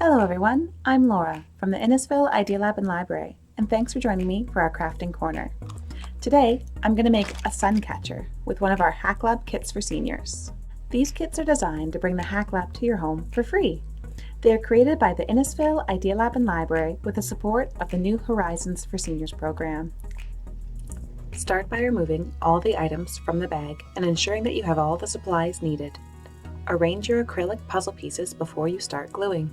Hello everyone, I'm Laura from the Innisfil Idea Lab and Library, and thanks for joining me for our crafting corner. Today, I'm going to make a sun catcher with one of our Hack Lab kits for seniors. These kits are designed to bring the Hack Lab to your home for free. They are created by the Innisfil Idea Lab and Library with the support of the New Horizons for Seniors program. Start by removing all the items from the bag and ensuring that you have all the supplies needed. Arrange your acrylic puzzle pieces before you start gluing.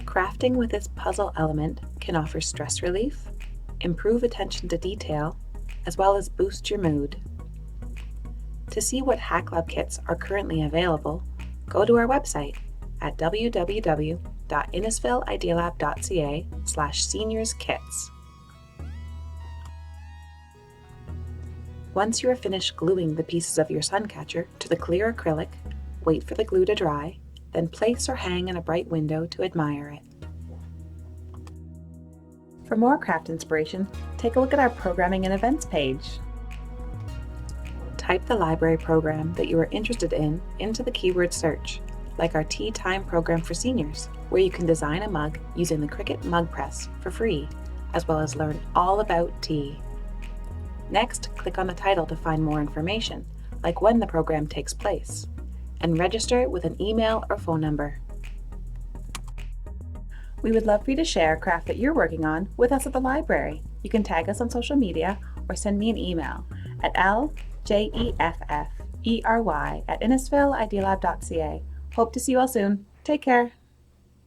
Crafting with this puzzle element can offer stress relief, improve attention to detail, as well as boost your mood. To see what Hack Lab kits are currently available, go to our website at www.innisfilidealab.ca/seniorskits. Once you are finished gluing the pieces of your sun catcher to the clear acrylic, wait for the glue to dry, then place or hang in a bright window to admire it. For more craft inspiration, take a look at our Programming and Events page. Type the library program that you are interested in into the keyword search, like our Tea Time program for seniors, where you can design a mug using the Cricut Mug Press for free, as well as learn all about tea. Next, click on the title to find more information, like when the program takes place, and register with an email or phone number. We would love for you to share a craft that you're working on with us at the library. You can tag us on social media or send me an email at ljefffery@innisfilidealab.ca. Hope to see you all soon. Take care.